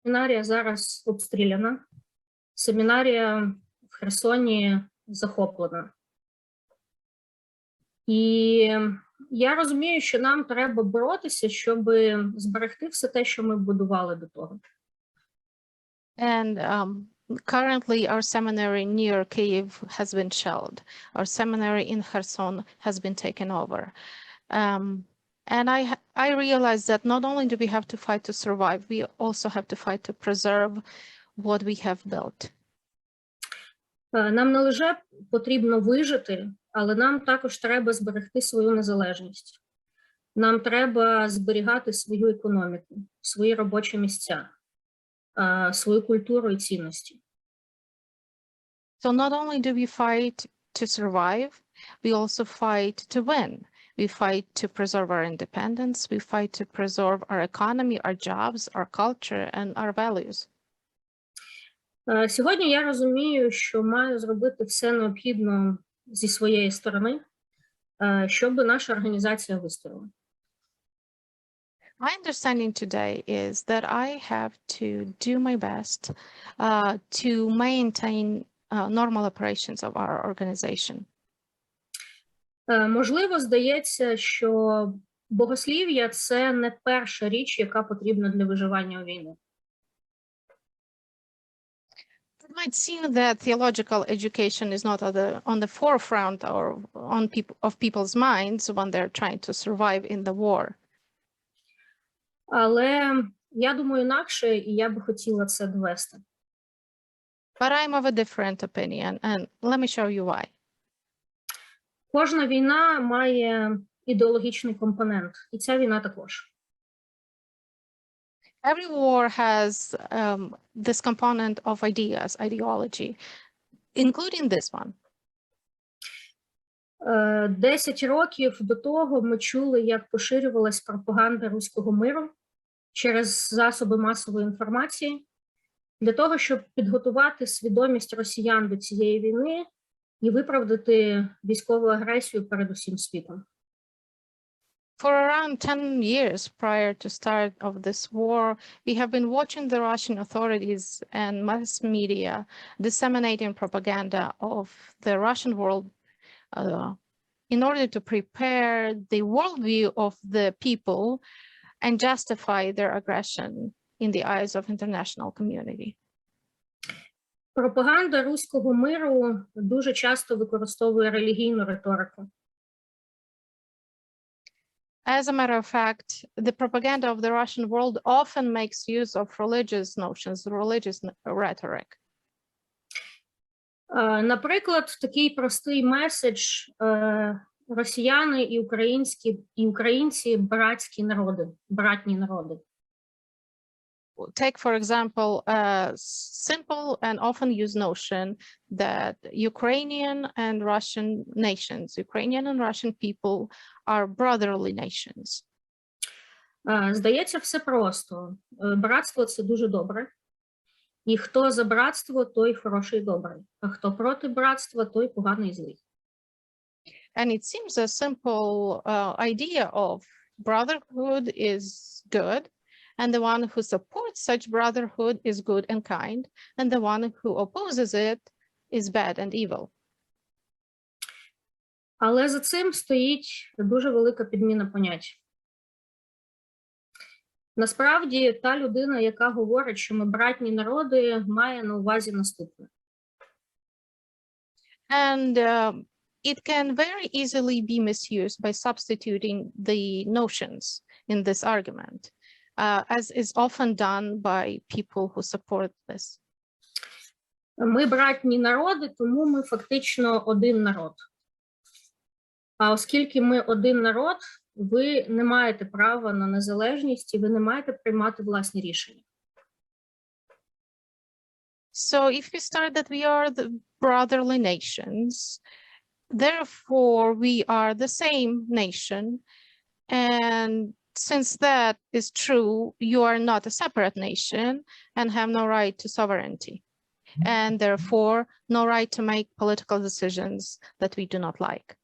Семінарія зараз обстріляна, семінарія в Херсоні захоплена. І я розумію, що нам треба боротися, щоб зберегти все те, що ми будували до того. And currently our seminary near Kyiv has been shelled. Our seminary in Kherson has been taken over. And I realized that not only do we have to fight to survive, we also have to fight to preserve what we have built. Нам не лише потрібно вижити, але нам також треба зберегти свою незалежність. Нам треба зберігати свою економіку, свої робочі місця, свою культуру і цінності. So not only do we fight to survive, we also fight to win. We fight to preserve our independence. We fight to preserve our economy, our jobs, our culture, and our values. Сьогодні я розумію, що маю зробити все необхідне зі своєї сторони, щоб наша організація вистояла. My understanding today is that I have to do my best to maintain normal operations of our organization. Можливо, здається, що богослів'я – це не перша річ, яка потрібна для виживання у війні. It might seem that theological education is not on the forefront or of people's minds when they're trying to survive in the war. Але я думаю інакше, і я би хотіла це довести. But I'm of a different opinion, and let me show you why. Кожна війна має ідеологічний компонент, і ця війна також. Every war has this component of ideas, ideology, including this one. 10 років до того ми чули, як поширювалась пропаганда руського миру через засоби масової інформації для того, щоб підготувати свідомість росіян до цієї війни і виправдати військову агресію перед усім світом. For around 10 years prior to start of this war, we have been watching the Russian authorities and mass media disseminating propaganda of the Russian world in order to prepare the worldview of the people and justify their aggression in the eyes of international community. Пропаганда руського миру дуже часто використовує релігійну риторику. As a matter of fact, the propaganda of the Russian world often makes use of religious notions, religious rhetoric. Наприклад, такий простий меседж: росіяни і українці братські народи, братні народи. Take, for example, a simple and often used notion that Ukrainian and Russian nations, Ukrainian and Russian people are brotherly nations. Здається, все просто. Братство – це дуже добре. І хто за братство, той хороший і добрий. А хто проти братства, той поганий і злий. And it seems a simple idea of brotherhood is good, and the one who supports such brotherhood is good and kind, and the one who opposes it is bad and evil. Але за цим стоїть дуже велика підміна понять. Насправді, та людина, яка говорить, що ми братні народи, має на увазі наступне. And it can very easily be misused by substituting the notions in this argument, as is often done by people who support this. Ми братні народи, тому ми фактично один народ. А оскільки ми один народ, ви не маєте права на незалежність і ви не маєте приймати власні рішення. So if we start that we are the brotherly nations, therefore we are the same nation, and since that is true, you are not a separate nation and have no right to sovereignty, and therefore no right to make political decisions that we do not like.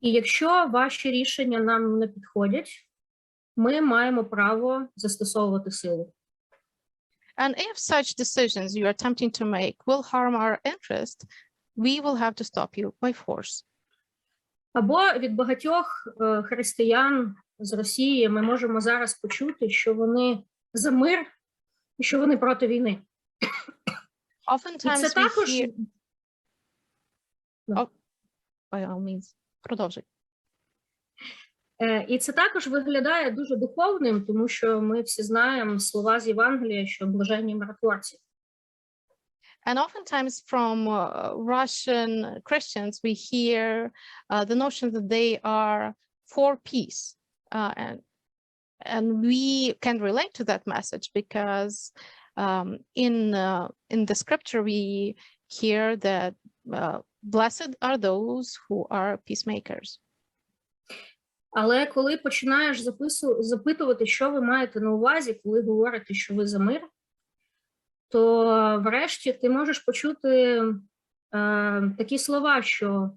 І якщо ваші рішення нам не підходять, ми маємо право застосовувати силу. And if such decisions you are attempting to make will harm our interest, we will have to stop you by force. Або від багатьох християн з Росії ми можемо зараз почути, що вони за мир і що вони проти війни. І Oftentimes це we також hear... By all means, продовжуй. І це також виглядає дуже духовним, тому що ми всі знаємо слова з Євангелія, що блаженні миротворці. And oftentimes from Russian Christians, we hear the notion that they are for peace. And we can relate to that message because in the scripture, we hear that blessed are those who are peacemakers. Але коли починаєш запитувати, що ви маєте на увазі, коли говорите, що ви за мир, то врешті ти можеш почути такі слова, що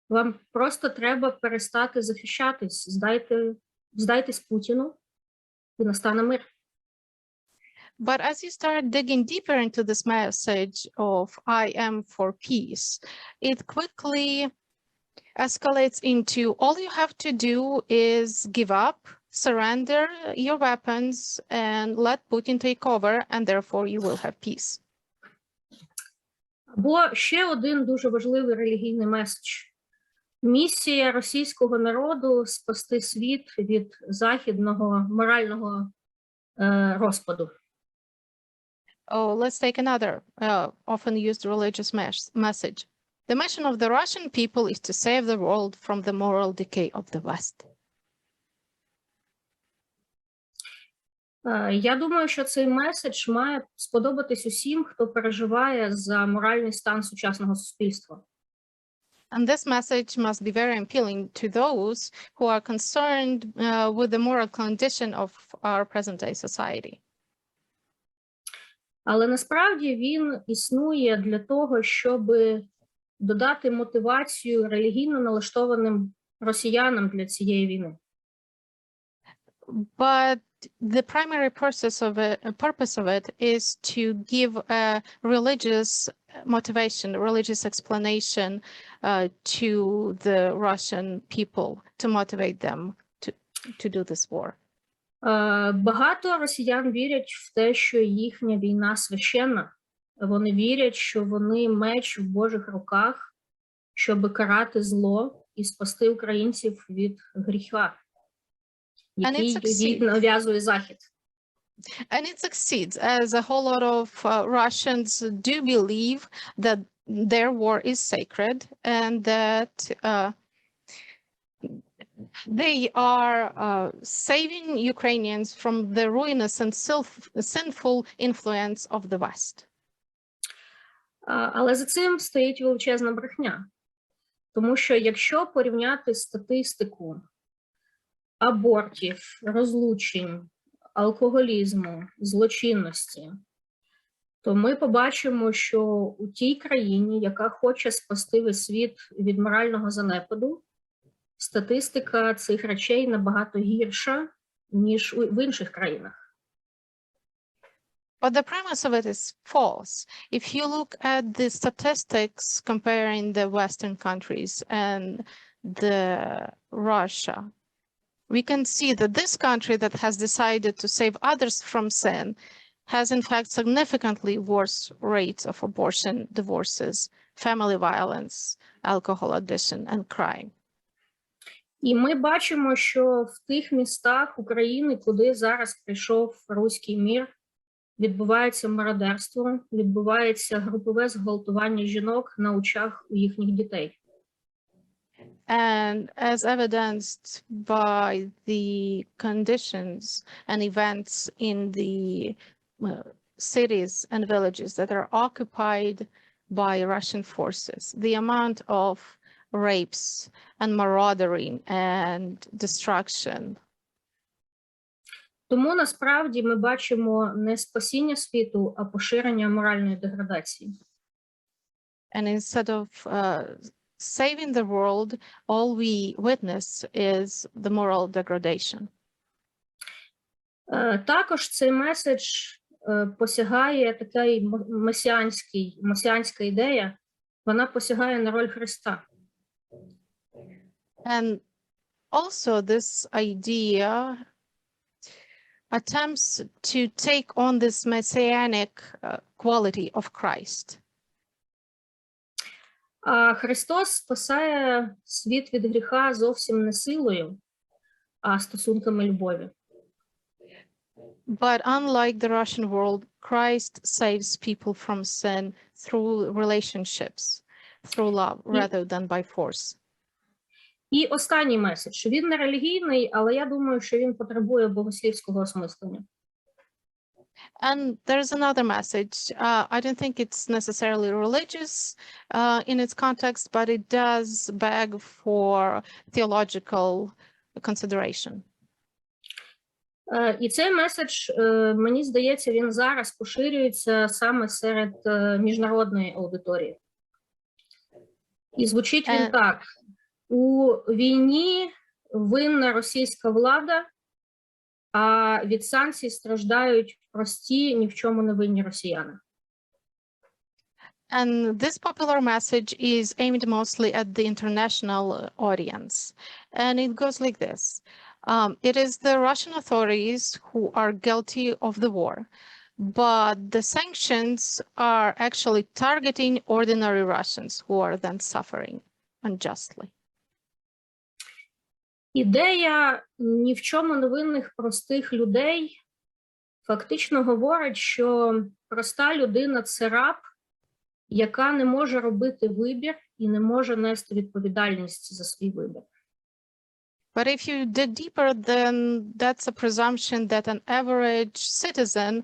вам просто треба перестати захищатись, здайтесь Путіну, і настане мир. But as you start digging deeper into this message of I am for peace, it quickly escalates into all you have to do is give up, surrender your weapons, and let Putin take over, and therefore you will have peace. Або ще один дуже важливий релігійний меседж. Місія російського народу – спасти світ від західного морального розпаду. Oh, let's take another often used religious message. The mission of the Russian people is to save the world from the moral decay of the West. Я думаю, що цей меседж має сподобатись усім, хто переживає за моральний стан сучасного суспільства. And this message must be very appealing to those who are concerned with the moral condition of our present-day society. Але насправді він існує для того, щоб додати мотивацію релігійно налаштованим росіянам для цієї війни. But the primary purpose of it is to give a religious motivation, a religious explanation to the Russian people to motivate them to do this war. Багато росіян вірять в те, що їхня війна священна. Вони вірять, що вони меч в Божих руках, щоб карати зло і спасти українців від гріха, який нав'язує Захід. And it succeeds, as a whole lot of Russians do believe that their war is sacred and that they are saving Ukrainians from the ruinous and sinful influence of the West. Але за цим стоїть величезна брехня. Тому що якщо порівняти статистику абортів, розлучень, алкоголізму, злочинності, то ми побачимо, що у тій країні, яка хоче спасти весь світ від морального занепаду, статистика цих речей набагато гірша, ніж в інших країнах. But the premise of it is false. If you look at the statistics comparing the Western countries and Russia, we can see that this country that has decided to save others from sin has in fact significantly worse rates of abortion, divorces, family violence, alcohol addiction, and crime. І ми бачимо, що в тих містах України, куди зараз прийшов руський мір, відбувається мародерство, відбувається групове зґвалтування жінок на очах у їхніх дітей. And as evidenced by the conditions and events in the cities and villages that are occupied by Russian forces, the amount of rapes and marauding and destruction. Тому насправді ми бачимо не спасіння світу, а поширення моральної деградації. And instead of saving the world, all we witness is the moral degradation. Також цей меседж посягає така месіанська ідея, вона посягає на роль Христа. And also this idea attempts to take on this messianic quality of Christ. А Христос спасає світ від гріха зовсім не силою, а стосунками любові. But unlike the Russian world, Christ saves people from sin through relationships, through love, rather than by force. І останній меседж. Він не релігійний, але я думаю, що він потребує богослівського осмислення. And there's another message. I don't think it's necessarily religious in its context, but it does beg for theological consideration. І цей меседж, мені здається, він зараз поширюється саме серед міжнародної аудиторії. І звучить він так. У війні винна російська влада, а від санкцій страждають прості, ні в чому не винні росіяни. And this popular message is aimed mostly at the international audience. And it goes like this. It is the Russian authorities who are guilty of the war, but the sanctions are actually targeting ordinary Russians who are then suffering unjustly. Ідея ні в чому не винних простих людей фактично говорить, що проста людина – це раб, яка не може робити вибір і не може нести відповідальність за свій вибір. But if you dig deeper, then that's a presumption that an average citizen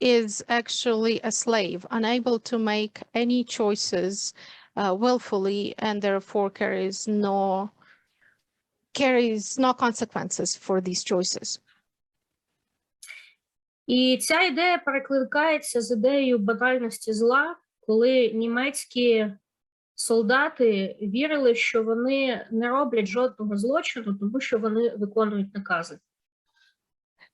is actually a slave, unable to make any choices willfully, and therefore carries no consequences for these choices. І ця ідея перекликається з ідеєю банальності зла, коли німецькі солдати вірили, що вони не роблять жодного злочину, тому що вони виконують накази.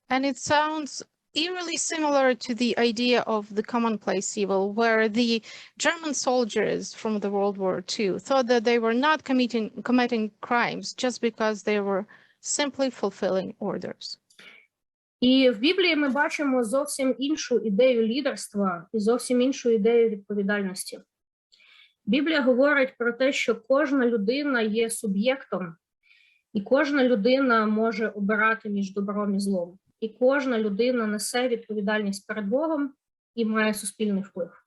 And it sounds eerily similar to the idea of the commonplace evil, where the German soldiers from the World War II thought that they were not committing crimes just because they were simply fulfilling orders. І в Біблії ми бачимо зовсім іншу ідею лідерства і зовсім іншу ідею відповідальності. Біблія говорить про те, що кожна людина є суб'єктом, і кожна людина може обирати між добром і злом. І кожна людина несе відповідальність перед Богом і має суспільний вплив.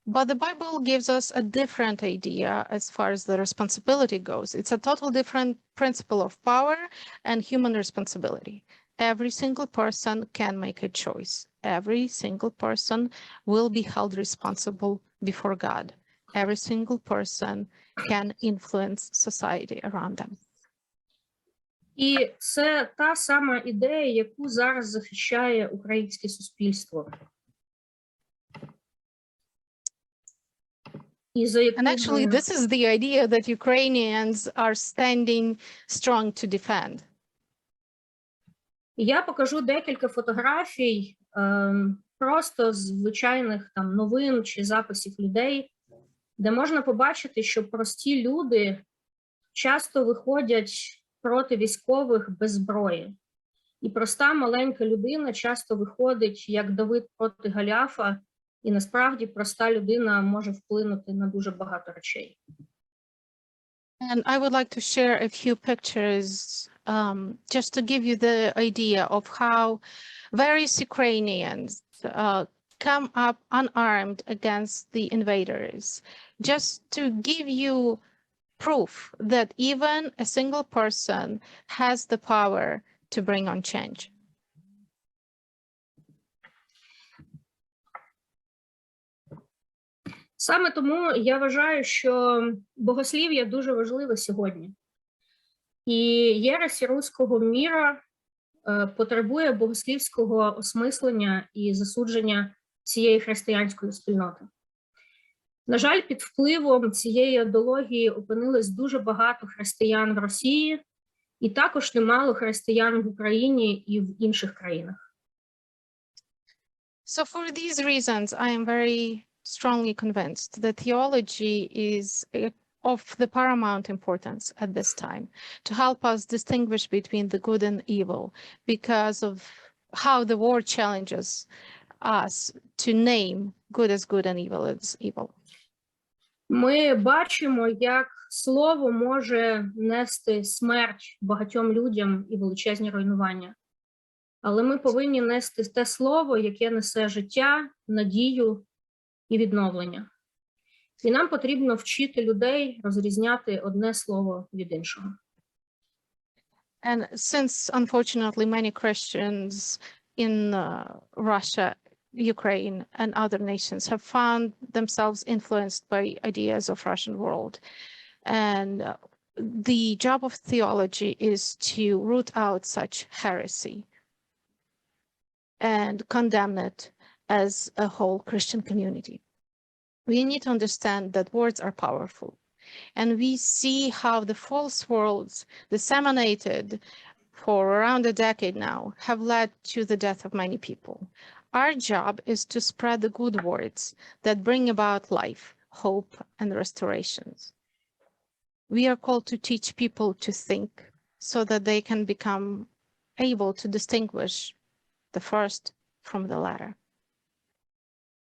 But the Bible gives us a different idea as far as the responsibility goes. It's a total different principle of power and human responsibility. Every single person can make a choice. Every single person will be held responsible before God. Every single person can influence society around them. І це та сама ідея, яку зараз захищає українське суспільство. And actually, this is the idea that Ukrainians are standing strong to defend. Я покажу декілька фотографій просто з звичайних там новин чи записів людей, де можна побачити, що прості люди часто виходять проти військових без зброї. І проста маленька людина часто виходить як Давид проти Голіафа, і насправді проста людина може вплинути на дуже багато речей. And I would like to share a few pictures just to give you the idea of how various Ukrainians come up unarmed against the invaders, just to give you proof that even a single person has the power to bring on change. Саме тому я вважаю, що богослів'я дуже важливе сьогодні. І єресь руського міра потребує богослівського осмислення і засудження цієї християнської спільноти. На жаль, під впливом цієї ідеології опинилось дуже багато християн в Росії, І також немало християн в Україні і в інших країнах. So for these reasons, I am very strongly convinced that theology is of the paramount importance at this time to help us distinguish between the good and evil because of how the war challenges us to name good as good and evil as evil. Ми бачимо, як слово може нести смерть багатьом людям і величезні руйнування. Але ми повинні нести те слово, яке несе життя, надію і відновлення. І нам потрібно вчити людей розрізняти одне слово від іншого. And since, unfortunately, many Christians in Russia, Ukraine, and other nations have found themselves influenced by ideas of Russian world, and the job of theology is to root out such heresy and condemn it as a whole Christian community. We need to understand that words are powerful, and we see how the false worlds disseminated for around a decade now have led to the death of many people. Our job is to spread the good words that bring about life, hope, and restorations. We are called to teach people to think so that they can become able to distinguish the first from the latter.